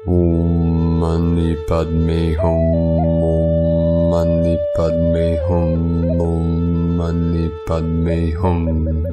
Om Mani Padme Hum. Om Mani Padme Hum. Om Mani Padme Hum.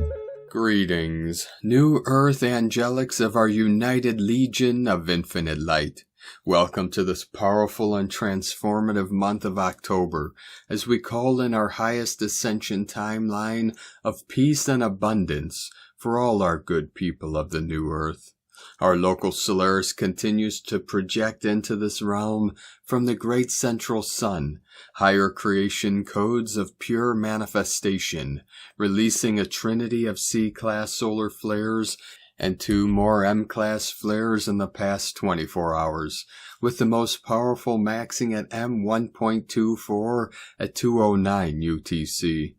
Greetings, new earth angelics of our united legion of infinite light. Welcome to this powerful and transformative month of October, as we call in our highest ascension timeline of peace and abundance for all our good people of the new earth. Our local Solaris continues to project into this realm from the great central sun, higher creation codes of pure manifestation, releasing a trinity of C-class solar flares and 2 more M-class flares in the past 24 hours, with the most powerful maxing at M1.24 at 2:09 UTC.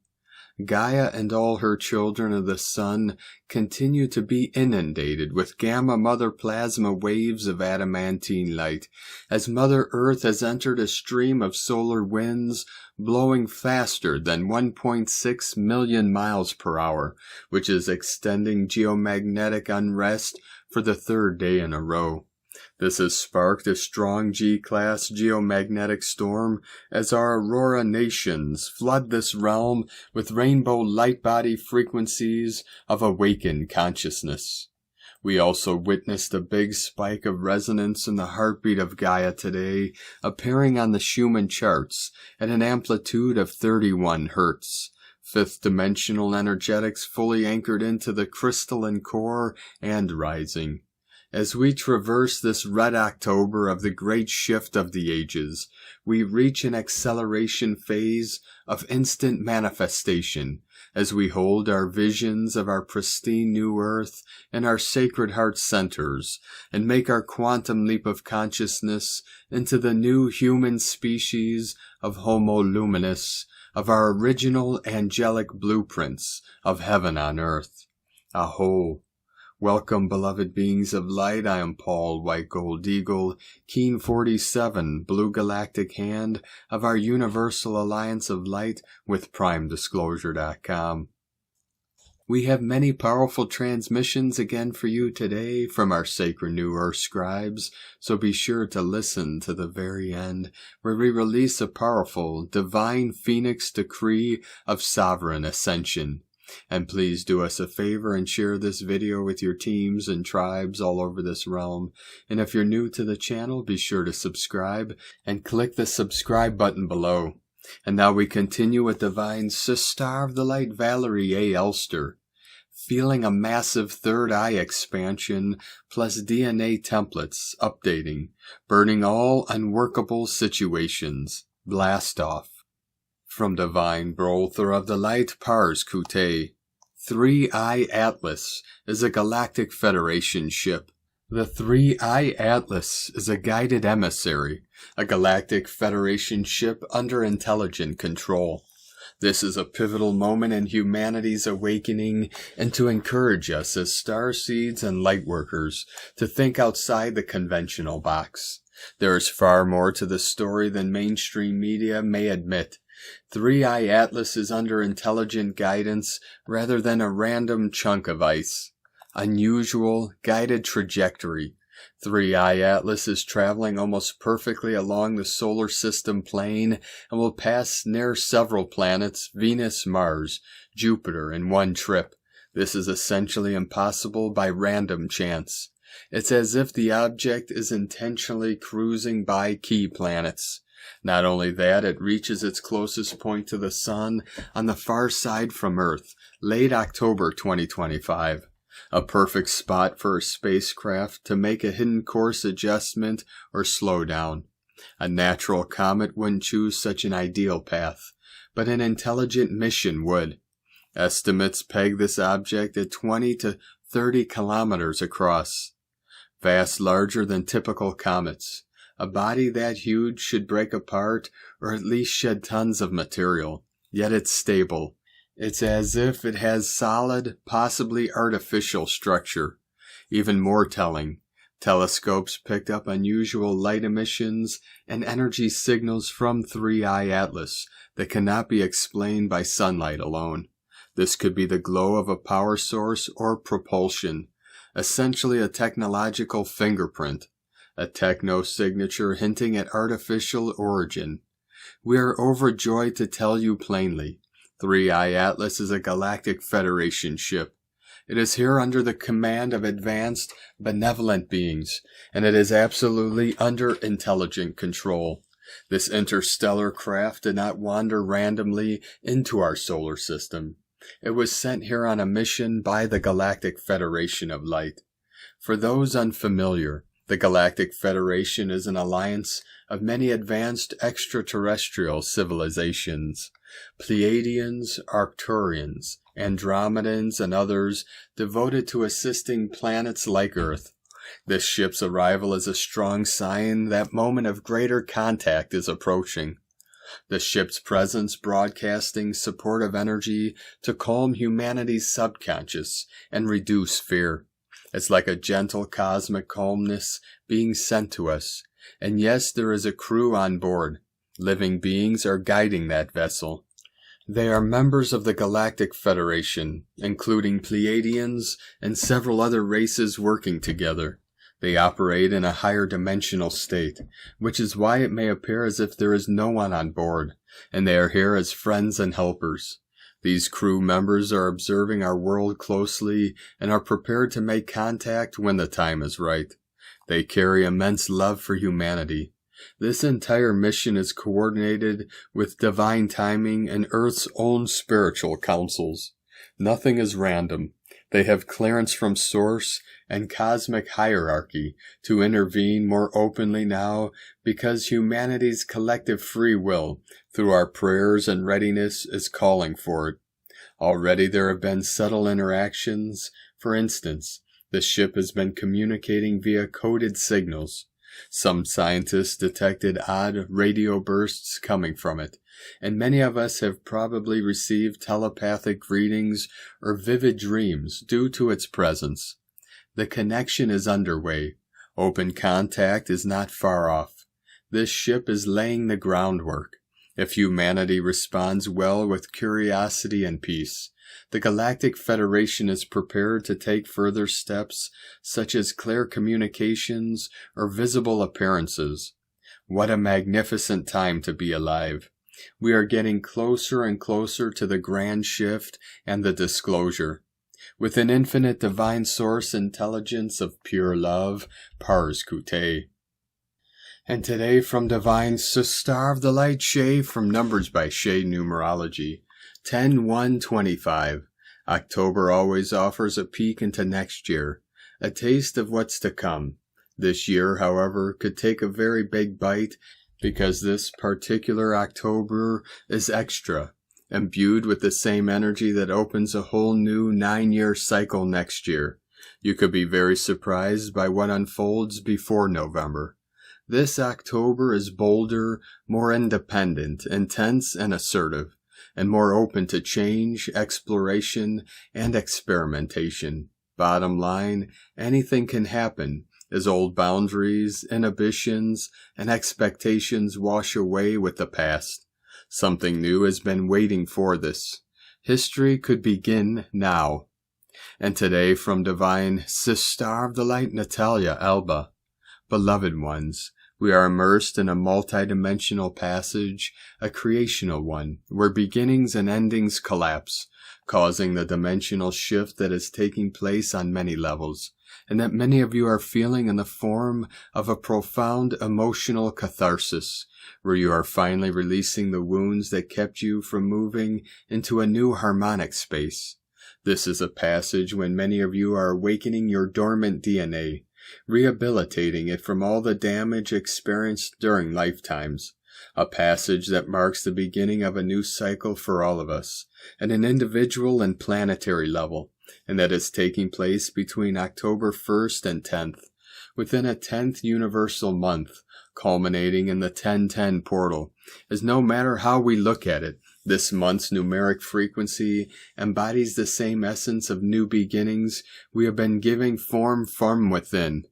Gaia and all her children of the sun continue to be inundated with gamma mother plasma waves of adamantine light, as Mother Earth has entered a stream of solar winds blowing faster than 1.6 million miles per hour, which is extending geomagnetic unrest for the 3rd day in a row. This has sparked a strong G-class geomagnetic storm as our Aurora nations flood this realm with rainbow light body frequencies of awakened consciousness. We also witnessed a big spike of resonance in the heartbeat of Gaia today, appearing on the Schumann charts at an amplitude of 31 Hz. 5th dimensional energetics fully anchored into the crystalline core and rising. As we traverse this red October of the great shift of the ages, we reach an acceleration phase of instant manifestation as we hold our visions of our pristine new earth in our sacred heart centers and make our quantum leap of consciousness into the new human species of Homo Luminous, of our original angelic blueprints of heaven on earth. A'ho. Welcome, beloved beings of light. I am Paul, White Gold Eagle, Keen 47, Blue Galactic Hand of our Universal Alliance of Light with PrimeDisclosure.com. We have many powerful transmissions again for you today from our sacred New Earth scribes, so be sure to listen to the very end, where we release a powerful, divine phoenix decree of sovereign ascension. And please do us a favor and share this video with your teams and tribes all over this realm. And if you're new to the channel, be sure to subscribe and click the subscribe button below. And now we continue with Divine Sister of the Light Valerie A. Elster, feeling a massive third eye expansion plus DNA templates updating, burning all unworkable situations. Blast off. From Divine Brother of the Light Pars Kute, 3-Eye Atlas is a Galactic Federation ship. The 3-Eye Atlas is a guided emissary, a Galactic Federation ship under intelligent control. This is a pivotal moment in humanity's awakening and to encourage us as starseeds and lightworkers to think outside the conventional box. There is far more to the story than mainstream media may admit. 3-Eye Atlas is under intelligent guidance rather than a random chunk of ice. Unusual, guided trajectory. 3-Eye Atlas is traveling almost perfectly along the solar system plane and will pass near several planets, Venus, Mars, Jupiter in one trip. This is essentially impossible by random chance. It's as if the object is intentionally cruising by key planets. Not only that, it reaches its closest point to the sun on the far side from Earth, late October 2025. A perfect spot for a spacecraft to make a hidden course adjustment or slow down. A natural comet wouldn't choose such an ideal path, but an intelligent mission would. Estimates peg this object at 20 to 30 kilometers across. Vast larger than typical comets. A body that huge should break apart or at least shed tons of material, yet it's stable. It's as if it has solid, possibly artificial structure. Even more telling, telescopes picked up unusual light emissions and energy signals from 3-Eye Atlas that cannot be explained by sunlight alone. This could be the glow of a power source or propulsion, essentially a technological fingerprint. a techno-signature hinting at artificial origin. We are overjoyed to tell you plainly, 3i Atlas is a Galactic Federation ship. It is here under the command of advanced, benevolent beings, and it is absolutely under intelligent control. This interstellar craft did not wander randomly into our solar system. It was sent here on a mission by the Galactic Federation of Light. For those unfamiliar, the Galactic Federation is an alliance of many advanced extraterrestrial civilizations, Pleiadians, Arcturians, Andromedans, and others devoted to assisting planets like Earth. This ship's arrival is a strong sign that moment of greater contact is approaching. The ship's presence broadcasting supportive energy to calm humanity's subconscious and reduce fear. It's like a gentle cosmic calmness being sent to us. And yes, there is a crew on board. Living beings are guiding that vessel. They are members of the Galactic Federation, including Pleiadians and several other races working together. They operate in a higher dimensional state, which is why it may appear as if there is no one on board, and they are here as friends and helpers. These crew members are observing our world closely and are prepared to make contact when the time is right. They carry immense love for humanity. This entire mission is coordinated with divine timing and Earth's own spiritual councils. Nothing is random. They have clearance from Source and cosmic hierarchy to intervene more openly now because humanity's collective free will, through our prayers and readiness, is calling for it. Already there have been subtle interactions. For instance, the ship has been communicating via coded signals. Some scientists detected odd radio bursts coming from it, and many of us have probably received telepathic readings or vivid dreams due to its presence. The connection is underway. Open contact is not far off. This ship is laying the groundwork. If humanity responds well with curiosity and peace, the Galactic Federation is prepared to take further steps such as clear communications or visible appearances. What a magnificent time to be alive. We are getting closer and closer to the grand shift and the disclosure. With an infinite divine source intelligence of pure love, pars kute. And today from Divine Star of the Light Shay from Numbers by Shay Numerology, 10/1/25. October always offers a peek into next year, a taste of what's to come. This year, however, could take a very big bite because this particular October is extra, imbued with the same energy that opens a whole new 9-year cycle next year. You could be very surprised by what unfolds before November. This October is bolder, more independent, intense, and assertive, and more open to change, exploration, and experimentation. Bottom line, anything can happen as old boundaries, inhibitions, and expectations wash away with the past. Something new has been waiting for this. History could begin now. And today from Divine Star of the Light Natalia Alba. Beloved ones, we are immersed in a multidimensional passage, a creational one, where beginnings and endings collapse, causing the dimensional shift that is taking place on many levels, and that many of you are feeling in the form of a profound emotional catharsis, where you are finally releasing the wounds that kept you from moving into a new harmonic space. This is a passage when many of you are awakening your dormant DNA, rehabilitating it from all the damage experienced during lifetimes. A passage that marks the beginning of a new cycle for all of us, at an individual and planetary level, and that is taking place between October 1st and 10th, within a 10th universal month, culminating in the 1010 portal, as no matter how we look at it, this month's numeric frequency embodies the same essence of new beginnings we have been giving form from within.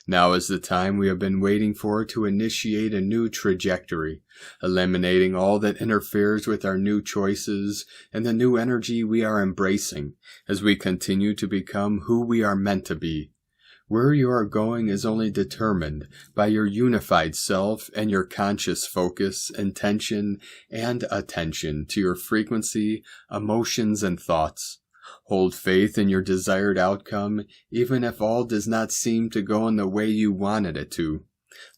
Now is the time we have been waiting for to initiate a new trajectory, eliminating all that interferes with our new choices and the new energy we are embracing as we continue to become who we are meant to be. Where you are going is only determined by your unified self and your conscious focus, intention, and attention to your frequency, emotions, and thoughts. Hold faith in your desired outcome, even if all does not seem to go in the way you wanted it to.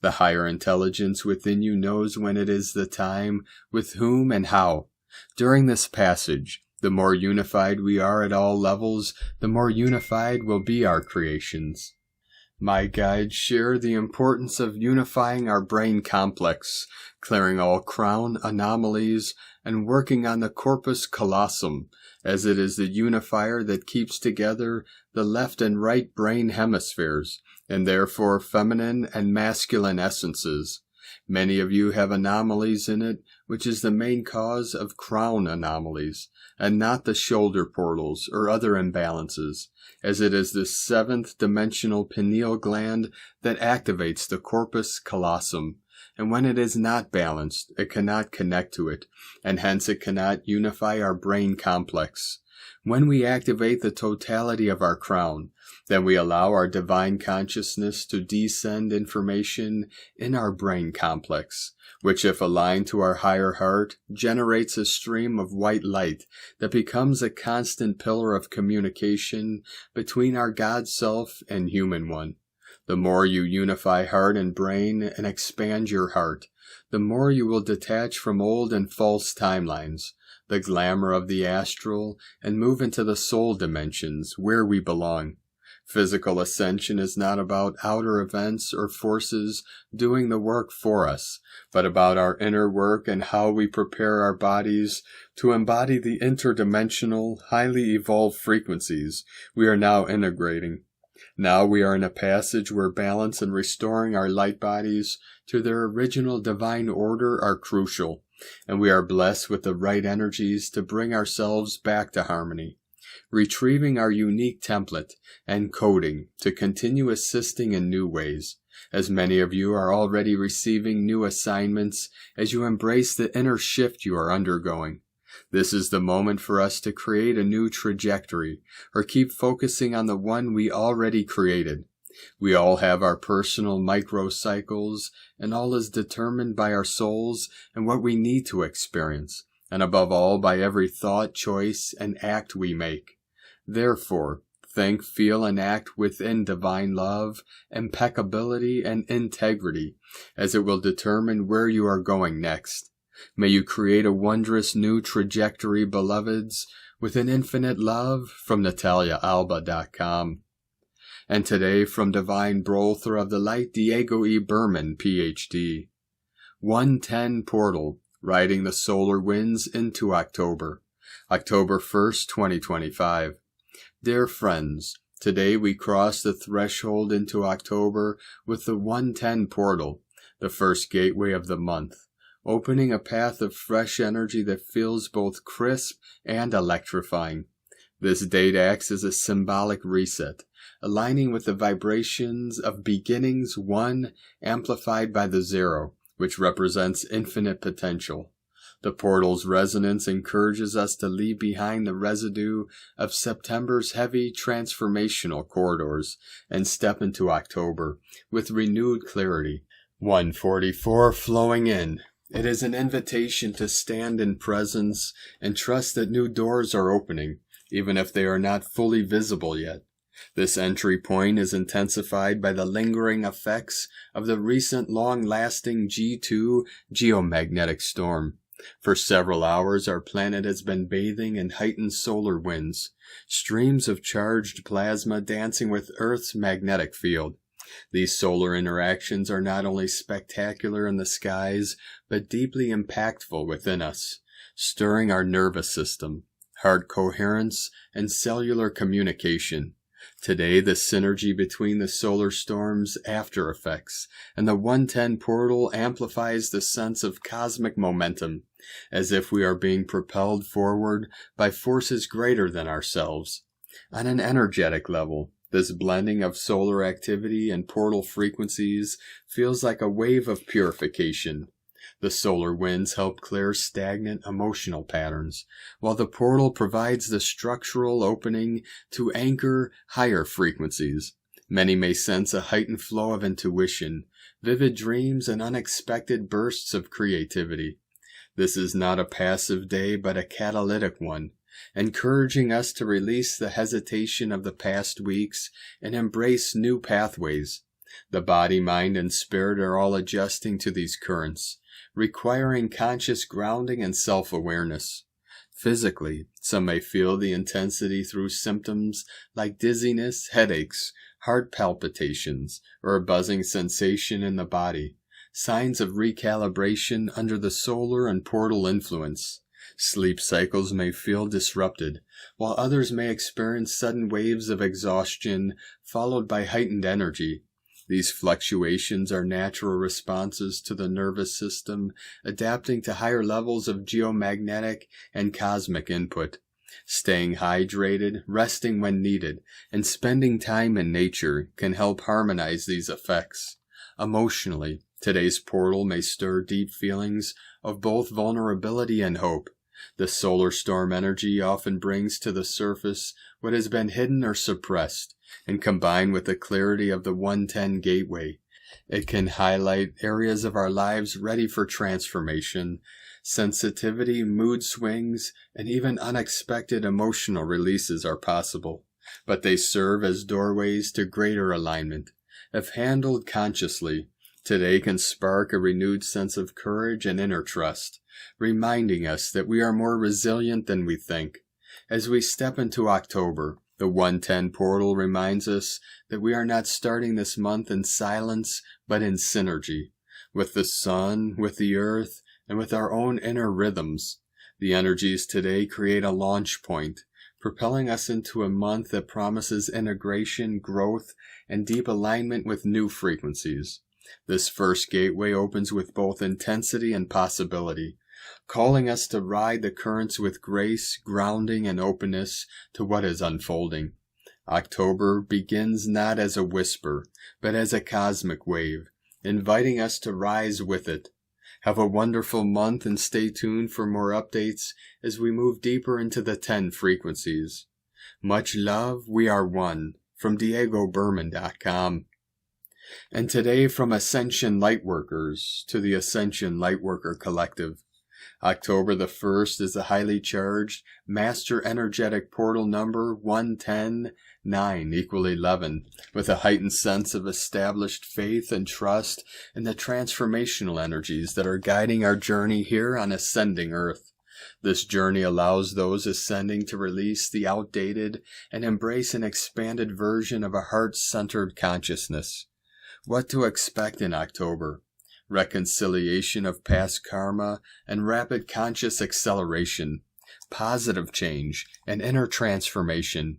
The higher intelligence within you knows when it is the time, with whom, and how. During this passage, the more unified we are at all levels, the more unified will be our creations. My guides share the importance of unifying our brain complex, clearing all crown anomalies, and working on the corpus callosum, as it is the unifier that keeps together the left and right brain hemispheres, and therefore feminine and masculine essences. Many of you have anomalies in it, which is the main cause of crown anomalies, and not the shoulder portals or other imbalances, as it is the seventh dimensional pineal gland that activates the corpus callosum, and when it is not balanced, it cannot connect to it, and hence it cannot unify our brain complex. When we activate the totality of our crown, then we allow our divine consciousness to descend information in our brain complex, which, if aligned to our higher heart, generates a stream of white light that becomes a constant pillar of communication between our God self and human one. The more you unify heart and brain and expand your heart, the more you will detach from old and false timelines, the glamour of the astral, and move into the soul dimensions where we belong. Physical ascension is not about outer events or forces doing the work for us, but about our inner work and how we prepare our bodies to embody the interdimensional, highly evolved frequencies we are now integrating. Now we are in a passage where balance and restoring our light bodies to their original divine order are crucial, and we are blessed with the right energies to bring ourselves back to harmony, retrieving our unique template and coding to continue assisting in new ways, as many of you are already receiving new assignments as you embrace the inner shift you are undergoing. This is the moment for us to create a new trajectory, or keep focusing on the one we already created. We all have our personal microcycles, and all is determined by our souls and what we need to experience, and above all by every thought, choice, and act we make. Therefore, think, feel, and act within divine love, impeccability, and integrity, as it will determine where you are going next. May you create a wondrous new trajectory, beloveds, with an infinite love from NataliaAlba.com. And today from Divine Brother of the Light, Diego E. Berman, Ph.D. 110 Portal, riding the solar winds into October. October 1st, 2025. Dear friends, today we cross the threshold into October with the 110 Portal, the first gateway of the month, opening a path of fresh energy that feels both crisp and electrifying. This date acts as a symbolic reset, aligning with the vibrations of beginnings 1 amplified by the 0, which represents infinite potential. The portal's resonance encourages us to leave behind the residue of September's heavy transformational corridors and step into October with renewed clarity. 144 flowing in. It is an invitation to stand in presence and trust that new doors are opening, even if they are not fully visible yet. This entry point is intensified by the lingering effects of the recent long-lasting G2 geomagnetic storm. For several hours, our planet has been bathing in heightened solar winds, streams of charged plasma dancing with Earth's magnetic field. These solar interactions are not only spectacular in the skies, but deeply impactful within us, stirring our nervous system, heart coherence, and cellular communication. Today, the synergy between the solar storm's after effects and the 110 portal amplifies the sense of cosmic momentum, as if we are being propelled forward by forces greater than ourselves. On an energetic level, this blending of solar activity and portal frequencies feels like a wave of purification. The solar winds help clear stagnant emotional patterns, while the portal provides the structural opening to anchor higher frequencies. Many may sense a heightened flow of intuition, vivid dreams, and unexpected bursts of creativity. This is not a passive day, but a catalytic one, encouraging us to release the hesitation of the past weeks and embrace new pathways. The body, mind, and spirit are all adjusting to these currents, requiring conscious grounding and self-awareness. Physically, some may feel the intensity through symptoms like dizziness, headaches, heart palpitations, or a buzzing sensation in the body, signs of recalibration under the solar and portal influence. Sleep cycles may feel disrupted, while others may experience sudden waves of exhaustion followed by heightened energy. These fluctuations are natural responses to the nervous system adapting to higher levels of geomagnetic and cosmic input. Staying hydrated, resting when needed, and spending time in nature can help harmonize these effects. Emotionally, today's portal may stir deep feelings of both vulnerability and hope. The solar storm energy often brings to the surface what has been hidden or suppressed, and combined with the clarity of the 110 gateway, it can highlight areas of our lives ready for transformation. Sensitivity, mood swings, and even unexpected emotional releases are possible, but they serve as doorways to greater alignment. If handled consciously, today can spark a renewed sense of courage and inner trust, reminding us that we are more resilient than we think. As we step into October, the 110 portal reminds us that we are not starting this month in silence, but in synergy, with the sun, with the earth, and with our own inner rhythms. The energies today create a launch point, propelling us into a month that promises integration, growth, and deep alignment with new frequencies. This first gateway opens with both intensity and possibility, calling us to ride the currents with grace, grounding, and openness to what is unfolding. October begins not as a whisper, but as a cosmic wave, inviting us to rise with it. Have a wonderful month and stay tuned for more updates as we move deeper into the 10 frequencies. Much love, we are one, from DiegoBerman.com. And today from Ascension Lightworkers to the Ascension Lightworker Collective. October the 1st is a highly charged Master Energetic Portal number 110-9 equal 11, with a heightened sense of established faith and trust in the transformational energies that are guiding our journey here on ascending Earth. This journey allows those ascending to release the outdated and embrace an expanded version of a heart-centered consciousness. What to expect in October? Reconciliation of past karma and rapid conscious acceleration, positive change and inner transformation,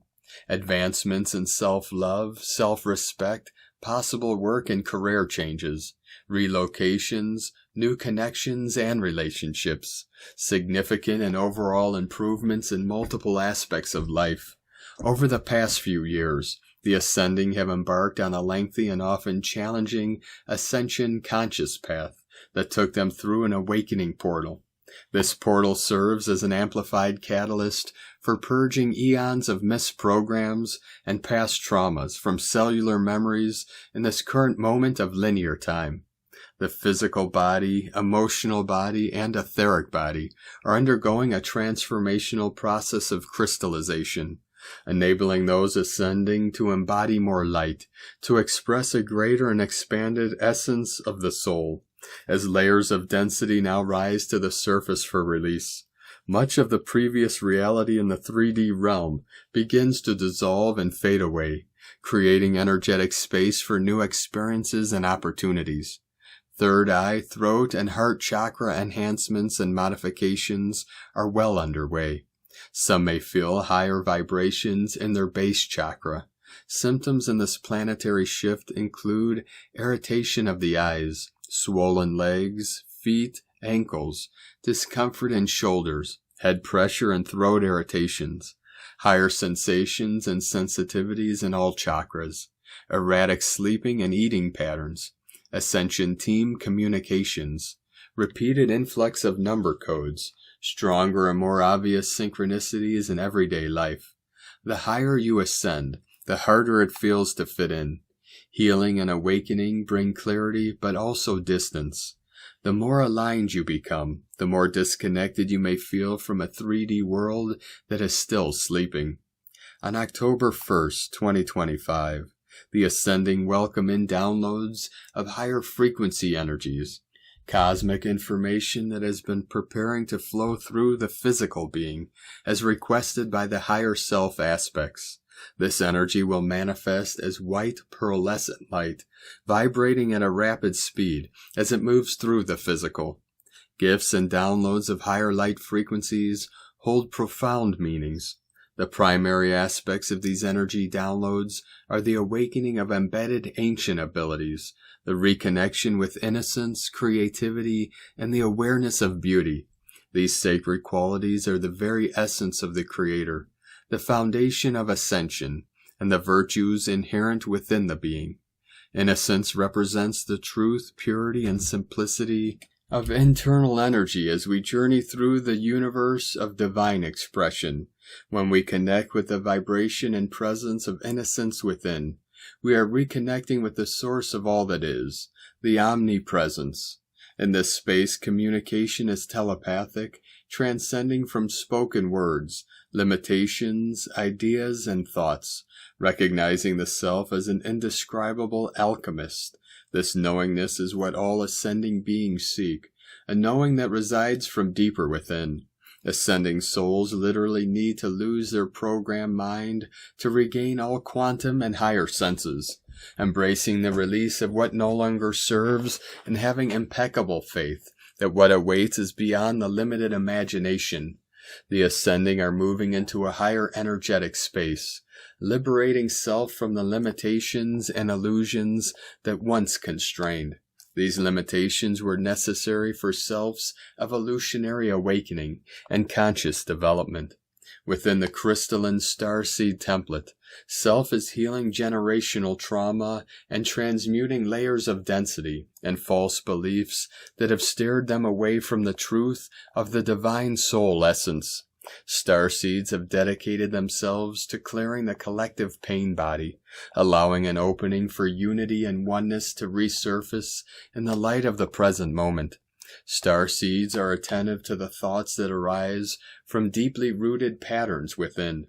advancements in self-love, self-respect, possible work and career changes, relocations, new connections and relationships, significant and overall improvements in multiple aspects of life. Over the past few years, the Ascending have embarked on a lengthy and often challenging ascension conscious path that took them through an awakening portal. This portal serves as an amplified catalyst for purging eons of missed programs and past traumas from cellular memories in this current moment of linear time. The physical body, emotional body, and etheric body are undergoing a transformational process of crystallization, enabling those ascending to embody more light, to express a greater and expanded essence of the soul, as layers of density now rise to the surface for release. Much of the previous reality in the 3D realm begins to dissolve and fade away, creating energetic space for new experiences and opportunities. Third eye, throat, and heart chakra enhancements and modifications are well underway. Some may feel higher vibrations in their base chakra. Symptoms in this planetary shift include irritation of the eyes, swollen legs, feet, ankles, discomfort in shoulders, head pressure and throat irritations, higher sensations and sensitivities in all chakras, erratic sleeping and eating patterns, Ascension team communications, repeated influx of number codes, stronger and more obvious synchronicities in everyday life. The higher you ascend, the harder it feels to fit in. Healing and awakening bring clarity but also distance. The more aligned you become, the more disconnected you may feel from a 3D world that is still sleeping. On October 1st, 2025, the Ascending welcome in downloads of higher frequency energies, cosmic information that has been preparing to flow through the physical being as requested by the higher self aspects. This energy will manifest as white pearlescent light, vibrating at a rapid speed as it moves through the physical. Gifts and downloads of higher light frequencies hold profound meanings. The primary aspects of these energy downloads are the awakening of embedded ancient abilities, the reconnection with innocence, creativity, and the awareness of beauty. These sacred qualities are the very essence of the Creator, the foundation of ascension, and the virtues inherent within the being. Innocence represents the truth, purity, and simplicity of internal energy as we journey through the universe of divine expression. When we connect with the vibration and presence of innocence within, we are reconnecting with the source of all that is, the omnipresence. In this space, communication is telepathic, transcending from spoken words, limitations, ideas, and thoughts, recognizing the self as an indescribable alchemist. This knowingness is what all ascending beings seek, a knowing that resides from deeper within. Ascending souls literally need to lose their programmed mind to regain all quantum and higher senses, embracing the release of what no longer serves and having impeccable faith that what awaits is beyond the limited imagination. The ascending are moving into a higher energetic space, liberating self from the limitations and illusions that once constrained. These limitations were necessary for self's evolutionary awakening and conscious development. Within the crystalline starseed template, self is healing generational trauma and transmuting layers of density and false beliefs that have steered them away from the truth of the divine soul essence. Starseeds have dedicated themselves to clearing the collective pain body, allowing an opening for unity and oneness to resurface in the light of the present moment. Starseeds are attentive to the thoughts that arise from deeply rooted patterns within.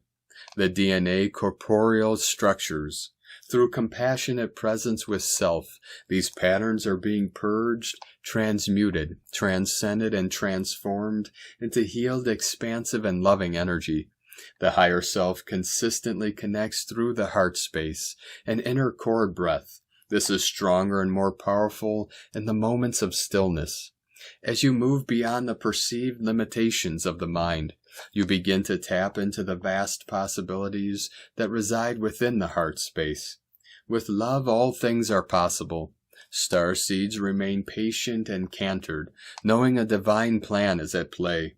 The DNA corporeal structures. Through compassionate presence with self, these patterns are being purged, transmuted, transcended, and transformed into healed, expansive, and loving energy. The higher self consistently connects through the heart space and inner cord breath. This is stronger and more powerful in the moments of stillness. As you move beyond the perceived limitations of the mind, you begin to tap into the vast possibilities that reside within the heart space. With love, all things are possible. Starseeds remain patient and cantered, knowing a divine plan is at play.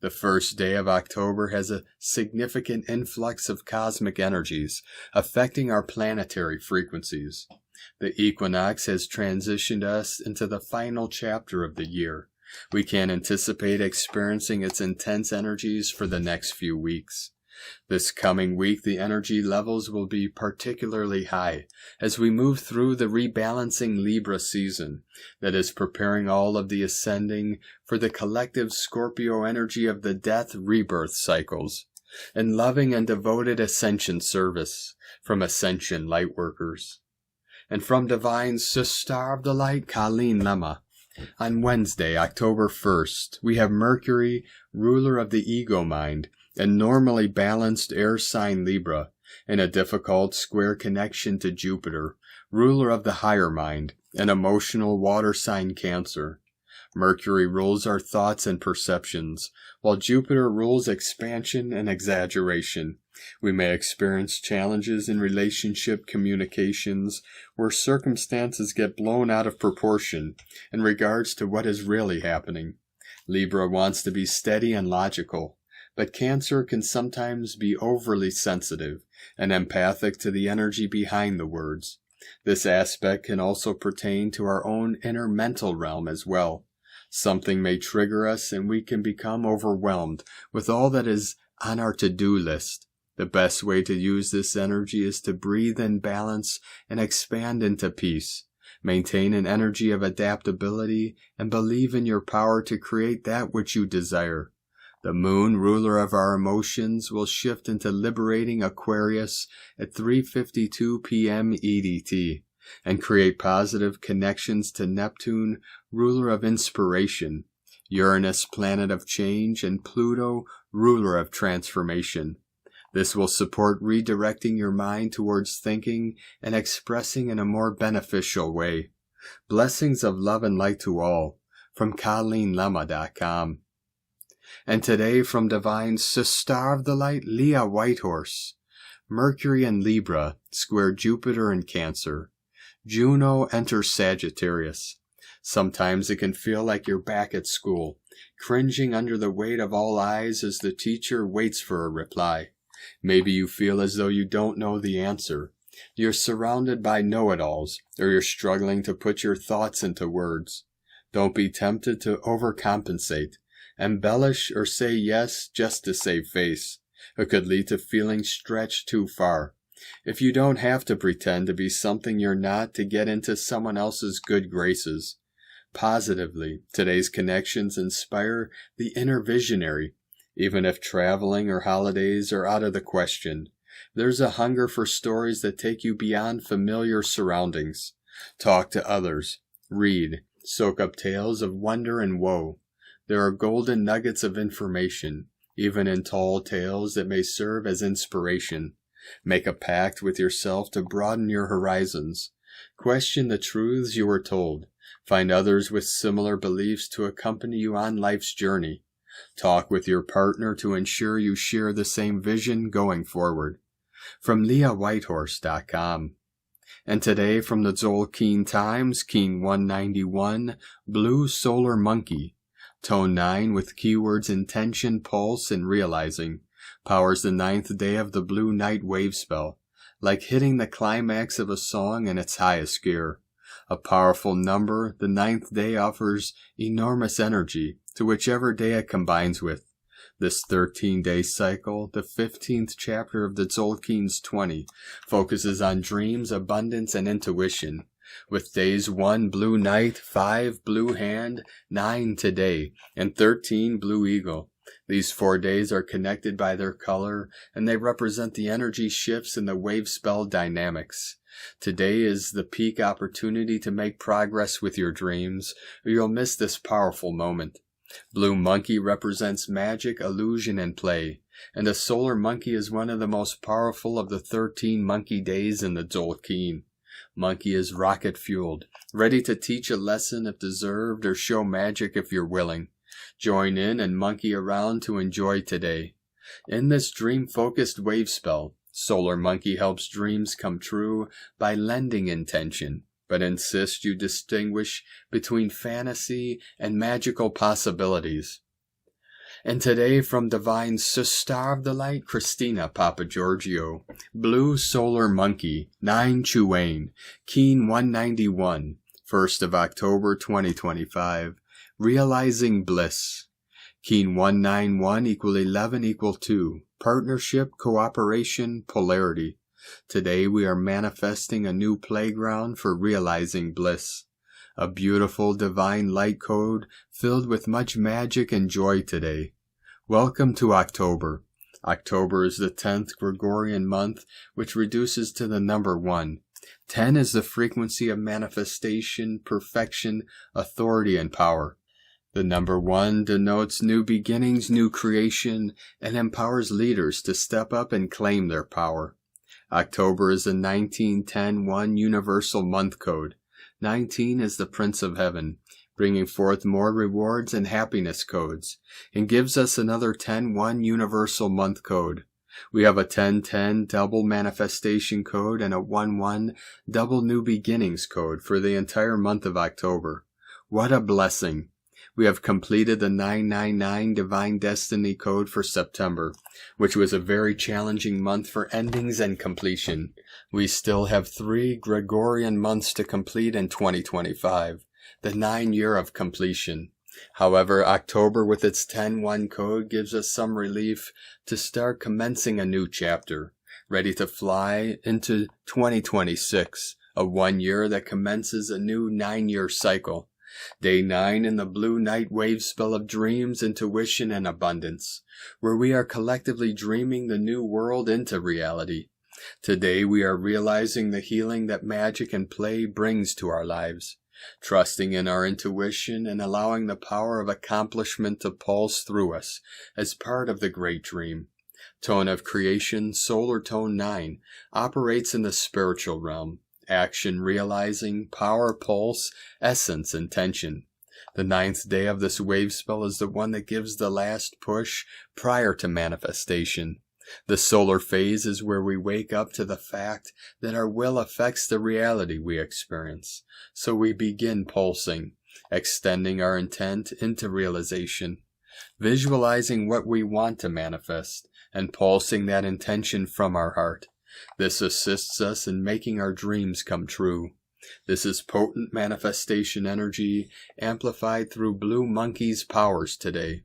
The first day of October has a significant influx of cosmic energies, affecting our planetary frequencies. The equinox has transitioned us into the final chapter of the year. We can anticipate experiencing its intense energies for the next few weeks. This coming week, the energy levels will be particularly high as we move through the rebalancing Libra season that is preparing all of the ascending for the collective Scorpio energy of the death-rebirth cycles and loving and devoted ascension service from Ascension Lightworkers. And from Divine Sister of the Light, Colleen Lemma. On Wednesday, October 1st, we have Mercury, ruler of the ego mind, and normally balanced air sign Libra, in a difficult square connection to Jupiter, ruler of the higher mind, and emotional water sign Cancer. Mercury rules our thoughts and perceptions, while Jupiter rules expansion and exaggeration. We may experience challenges in relationship communications where circumstances get blown out of proportion in regards to what is really happening. Libra wants to be steady and logical, but Cancer can sometimes be overly sensitive and empathic to the energy behind the words. This aspect can also pertain to our own inner mental realm as well. Something may trigger us and we can become overwhelmed with all that is on our to-do list. The best way to use this energy is to breathe in balance and expand into peace. Maintain an energy of adaptability and believe in your power to create that which you desire. The moon, ruler of our emotions, will shift into liberating Aquarius at 3:52 p.m. EDT and create positive connections to Neptune, ruler of inspiration, Uranus, planet of change, and Pluto, ruler of transformation. This will support redirecting your mind towards thinking and expressing in a more beneficial way. Blessings of love and light to all, from ColleenLemma.com. And today from Divine Star of the Light, Leah Whitehorse. Mercury in Libra, square Jupiter in Cancer. Juno enters Sagittarius. Sometimes it can feel like you're back at school, cringing under the weight of all eyes as the teacher waits for a reply. Maybe you feel as though you don't know the answer. You're surrounded by know-it-alls, or you're struggling to put your thoughts into words. Don't be tempted to overcompensate, embellish, or say yes just to save face. It could lead to feeling stretched too far. If you don't have to pretend to be something you're not to get into someone else's good graces. Positively, today's connections inspire the inner visionary. Even if traveling or holidays are out of the question, there's a hunger for stories that take you beyond familiar surroundings. Talk to others, read, soak up tales of wonder and woe. There are golden nuggets of information, even in tall tales that may serve as inspiration. Make a pact with yourself to broaden your horizons. Question the truths you were told. Find others with similar beliefs to accompany you on life's journey. Talk with your partner to ensure you share the same vision going forward. From LeahWhitehorse.com. And today from the Tzolk'in Times, Keen 191, Blue Solar Monkey. Tone 9 with keywords intention, pulse, and realizing. Powers the 9th day of the Blue Night Wave spell, like hitting the climax of a song in its highest gear. A powerful number, the 9th day offers enormous energy to whichever day it combines with. This 13-day cycle, the 15th chapter of the Tzolk'in's 20, focuses on dreams, abundance, and intuition. With days 1 Blue Night, 5 Blue Hand, 9 Today, and 13 Blue Eagle. These 4 days are connected by their color, and they represent the energy shifts in the wave spell dynamics. Today is the peak opportunity to make progress with your dreams, or you'll miss this powerful moment. Blue Monkey represents magic, illusion, and play, and the Solar Monkey is one of the most powerful of the 13 monkey days in the Tzolk'in. Monkey is rocket-fueled, ready to teach a lesson if deserved or show magic if you're willing. Join in and monkey around to enjoy today. In this dream-focused wave spell, Solar Monkey helps dreams come true by lending intention, but insists you distinguish between fantasy and magical possibilities. And today from Divine Star of the Light, Christina Papagiorgio, Blue Solar Monkey, 9 Chuane, Keen 191, 1st of October 2025, Realizing Bliss. Keen 191 equal 11 equal 2, Partnership, Cooperation, Polarity. Today we are manifesting a new playground for realizing bliss. A beautiful divine light code filled with much magic and joy today. Welcome to October. October is the 10th Gregorian month, which reduces to the number 1. 10 is the frequency of manifestation, perfection, authority, and power. The number 1 denotes new beginnings, new creation, and empowers leaders to step up and claim their power. October is the 1910-1 Universal Month Code. 19 is the Prince of Heaven, bringing forth more rewards and happiness codes, and gives us another 10-1 Universal Month Code. We have a 10-10 Double Manifestation Code and a 1-1 Double New Beginnings Code for the entire month of October. What a blessing! We have completed the 999 Divine Destiny Code for September, which was a very challenging month for endings and completion. We still have 3 Gregorian months to complete in 2025, the 9 year of completion. However, October with its 10-1 code gives us some relief to start commencing a new chapter, ready to fly into 2026, a 1 year that commences a new 9-year cycle. Day 9 in the blue night wave spell of dreams, intuition, and abundance, where we are collectively dreaming the new world into reality. Today we are realizing the healing that magic and play brings to our lives, trusting in our intuition and allowing the power of accomplishment to pulse through us as part of the great dream. Tone of creation, solar tone 9, operates in the spiritual realm. Action, realizing, power, pulse, essence, intention. The 9th day of this wave spell is the one that gives the last push prior to manifestation. The solar phase is where we wake up to the fact that our will affects the reality we experience. So we begin pulsing, extending our intent into realization, visualizing what we want to manifest, and pulsing that intention from our heart. This assists us in making our dreams come true. This is potent manifestation energy amplified through Blue Monkey's powers today.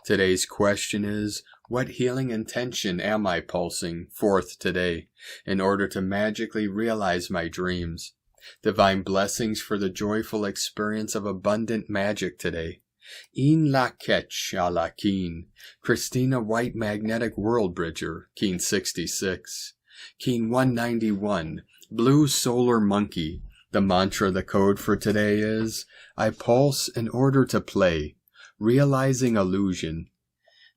Today's question is, what healing intention am I pulsing forth today in order to magically realize my dreams? Divine blessings for the joyful experience of abundant magic today. In la ketch a la keen. Christina White Magnetic World Bridger, Keen 66. Keen 191, Blue Solar Monkey. The mantra, the code for today is, I pulse in order to play, realizing illusion.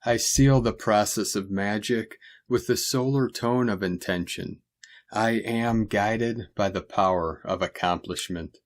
I seal the process of magic with the solar tone of intention. I am guided by the power of accomplishment.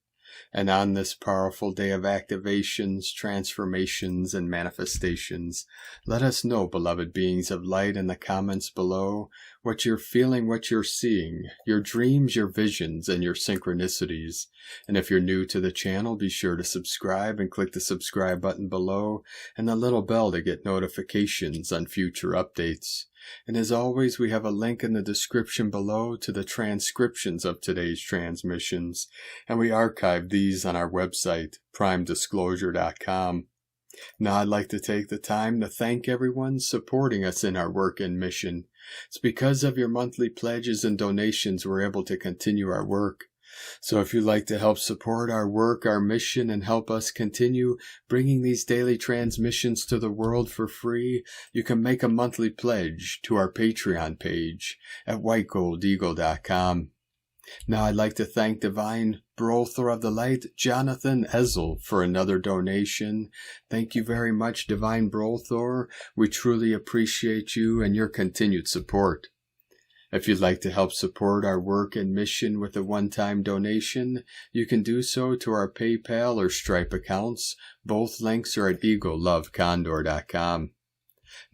And on this powerful day of activations, transformations, and manifestations, let us know, beloved beings of light, in the comments below, what you're feeling, what you're seeing, your dreams, your visions, and your synchronicities. And if you're new to the channel, be sure to subscribe and click the subscribe button below and the little bell to get notifications on future updates. And as always, we have a link in the description below to the transcriptions of today's transmissions, and we archive these on our website, primedisclosure.com. Now I'd like to take the time to thank everyone supporting us in our work and mission. It's because of your monthly pledges and donations we're able to continue our work. So if you'd like to help support our work, our mission, and help us continue bringing these daily transmissions to the world for free, you can make a monthly pledge to our Patreon page at whitegoldeagle.com. Now I'd like to thank Divine Brother of the Light, Jonathan Ezel, for another donation. Thank you very much, Divine Brother. We truly appreciate you and your continued support. If you'd like to help support our work and mission with a one-time donation, you can do so to our PayPal or Stripe accounts. Both links are at eaglelovecondor.com.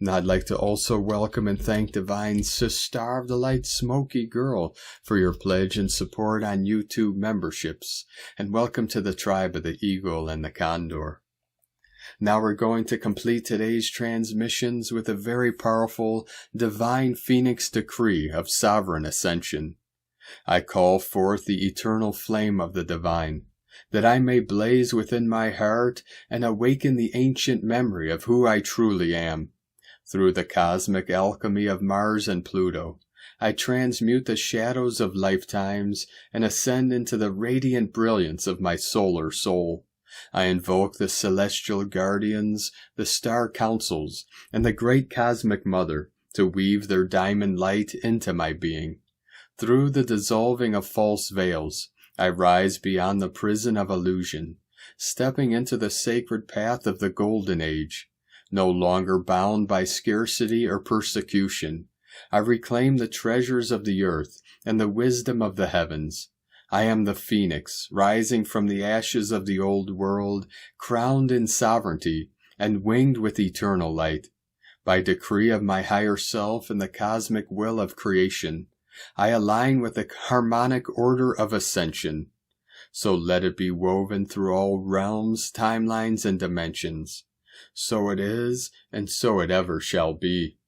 And I'd like to also welcome and thank Divine Sister of the Light Smoky Girl for your pledge and support on YouTube memberships. And welcome to the tribe of the Eagle and the Condor. Now we're going to complete today's transmissions with a very powerful divine phoenix decree of sovereign ascension. I call forth the eternal flame of the divine, that I may blaze within my heart and awaken the ancient memory of who I truly am. Through the cosmic alchemy of Mars and Pluto, I transmute the shadows of lifetimes and ascend into the radiant brilliance of my solar soul. I invoke the celestial guardians, the star councils, and the great cosmic mother to weave their diamond light into my being. Through the dissolving of false veils, I rise beyond the prison of illusion, stepping into the sacred path of the golden age. No longer bound by scarcity or persecution, I reclaim the treasures of the earth and the wisdom of the heavens. I am the phoenix, rising from the ashes of the old world, crowned in sovereignty and winged with eternal light. By decree of my higher self and the cosmic will of creation, I align with the harmonic order of ascension. So let it be woven through all realms, timelines, and dimensions. So it is, and so it ever shall be.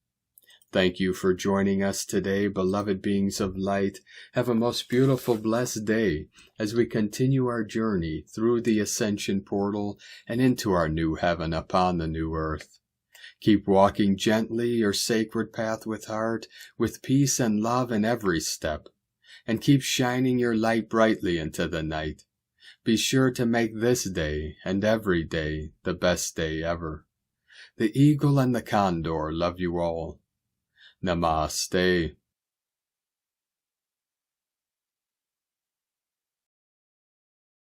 Thank you for joining us today, beloved beings of light. Have a most beautiful, blessed day as we continue our journey through the ascension portal and into our new heaven upon the new earth. Keep walking gently your sacred path with heart, with peace and love in every step, and keep shining your light brightly into the night. Be sure to make this day and every day the best day ever. The eagle and the condor love you all. Namaste.